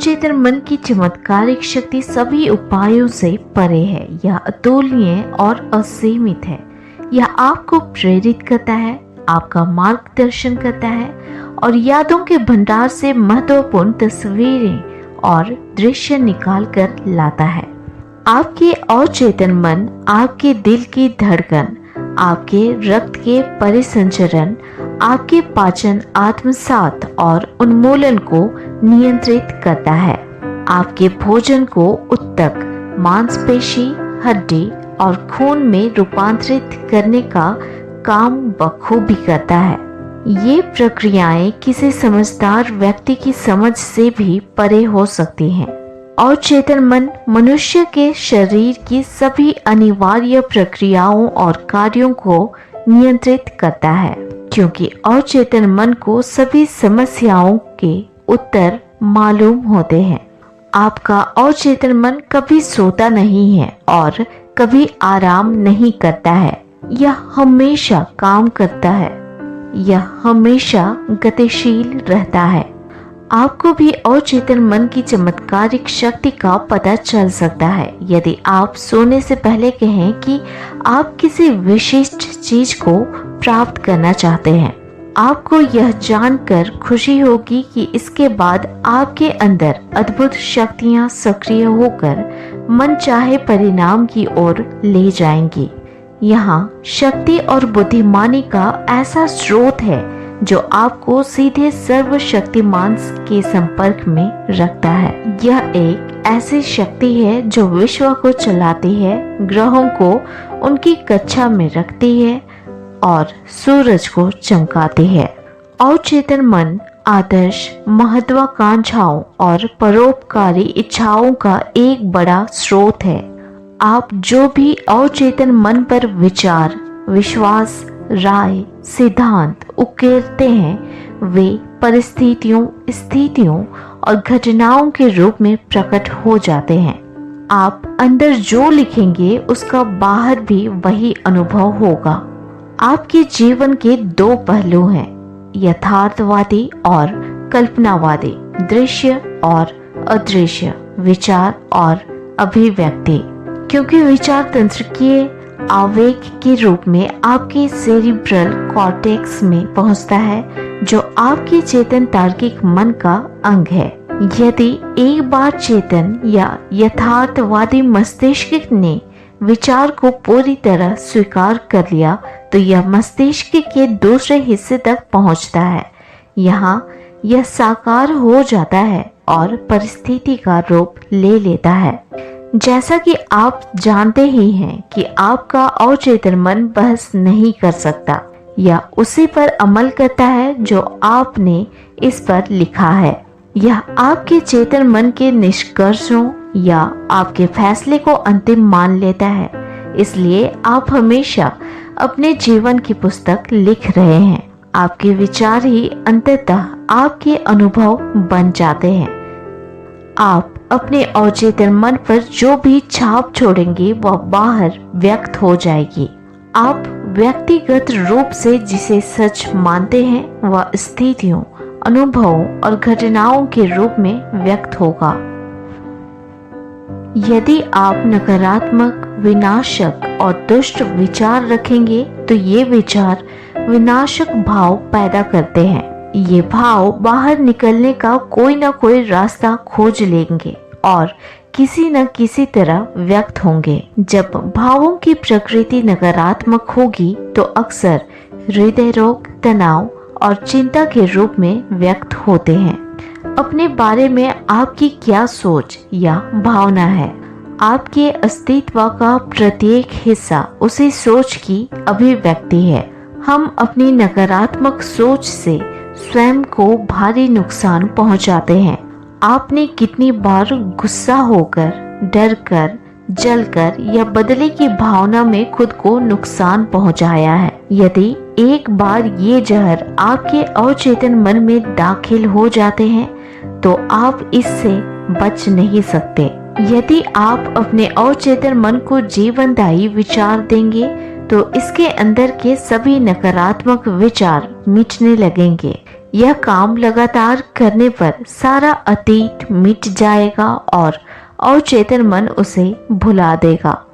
अवचेतन मन की चमत्कारिक शक्ति सभी उपायों से परे है। यह अतुलनीय और असीमित है। यह आपको प्रेरित करता है, आपका मार्गदर्शन करता है और यादों के भंडार से महत्वपूर्ण तस्वीरें और दृश्य निकाल कर लाता है। आपके अवचेतन मन आपके दिल की धड़कन, आपके रक्त के परिसंचरण, आपके पाचन, आत्मसात और उन्मूलन को नियंत्रित करता है। आपके भोजन को उत्तक, मांसपेशी, हड्डी और खून में रूपांतरित करने का काम बखूबी करता है। ये प्रक्रियाएं किसी समझदार व्यक्ति की समझ से भी परे हो सकती हैं। अवचेतन मन मनुष्य के शरीर की सभी अनिवार्य प्रक्रियाओं और कार्यों को नियंत्रित करता है, क्योंकि अवचेतन मन को सभी समस्याओं के उत्तर मालूम होते हैं। आपका अवचेतन मन कभी सोता नहीं है और कभी आराम नहीं करता है। यह हमेशा काम करता है, यह हमेशा गतिशील रहता है। आपको भी अवचेतन मन की चमत्कारिक शक्ति का पता चल सकता है यदि आप सोने से पहले कहें कि आप किसी विशिष्ट चीज को प्राप्त करना चाहते हैं। आपको यह जानकर खुशी होगी कि इसके बाद आपके अंदर अद्भुत शक्तियां सक्रिय होकर मन चाहे परिणाम की ओर ले जाएंगी। यहाँ शक्ति और बुद्धिमानी का ऐसा स्रोत है जो आपको सीधे सर्वशक्तिमान के संपर्क में रखता है। यह एक ऐसी शक्ति है जो विश्व को चलाती है, ग्रहों को उनकी कक्षा में रखती है और सूरज को चमकाती है। अवचेतन मन आदर्श, महत्वाकांक्षाओं और परोपकारी इच्छाओं का एक बड़ा स्रोत है। आप जो भी अवचेतन मन पर विचार, विश्वास, राय, सिद्धांत उकेरते हैं वे परिस्थितियों, स्थितियों और घटनाओं के रूप में प्रकट हो जाते हैं। आप अंदर जो लिखेंगे उसका बाहर भी वही अनुभव होगा। आपके जीवन के दो पहलू हैं, यथार्थवादी और कल्पनावादी, दृश्य और अदृश्य, विचार और अभिव्यक्ति। क्योंकि विचार तंत्र के आवेग के रूप में आपके सेरिब्रल कॉर्टेक्स में पहुंचता है, जो आपके चेतन तार्किक मन का अंग है। यदि एक बार चेतन या यथार्थवादी मस्तिष्क ने विचार को पूरी तरह स्वीकार कर लिया तो यह मस्तिष्क के दूसरे हिस्से तक पहुंचता है। यहाँ यह साकार हो जाता है और परिस्थिति का रूप ले लेता है। जैसा कि आप जानते ही हैं कि आपका अवचेतन मन बहस नहीं कर सकता या उसी पर अमल करता है जो आपने इस पर लिखा है। यह आपके चेतन मन के निष्कर्षों या आपके फैसले को अंतिम मान लेता है। इसलिए आप हमेशा अपने जीवन की पुस्तक लिख रहे हैं। आपके विचार ही अंततः आपके अनुभव बन जाते हैं। आप अपने अवचेतन मन पर जो भी छाप छोड़ेंगे वह बाहर व्यक्त हो जाएगी। आप व्यक्तिगत रूप से जिसे सच मानते हैं वह स्थितियों, अनुभवों और घटनाओं के रूप में व्यक्त होगा। यदि आप नकारात्मक, विनाशक और दुष्ट विचार रखेंगे तो ये विचार विनाशक भाव पैदा करते हैं। ये भाव बाहर निकलने का कोई ना कोई रास्ता खोज लेंगे और किसी न किसी तरह व्यक्त होंगे। जब भावों की प्रकृति नकारात्मक होगी तो अक्सर हृदय रोग, तनाव और चिंता के रूप में व्यक्त होते हैं। अपने बारे में आपकी क्या सोच या भावना है? आपके अस्तित्व का प्रत्येक हिस्सा उसी सोच की अभिव्यक्ति है। हम अपनी नकारात्मक सोच से स्वयं को भारी नुकसान पहुंचाते हैं। आपने कितनी बार गुस्सा होकर, डरकर, जलकर या बदले की भावना में खुद को नुकसान पहुंचाया है? यदि एक बार ये जहर आपके अवचेतन मन में दाखिल हो जाते हैं तो आप इससे बच नहीं सकते। यदि आप अपने अवचेतन मन को जीवनदायी विचार देंगे तो इसके अंदर के सभी नकारात्मक विचार मिटने लगेंगे। यह काम लगातार करने पर सारा अतीत मिट जाएगा और अवचेतन मन उसे भुला देगा।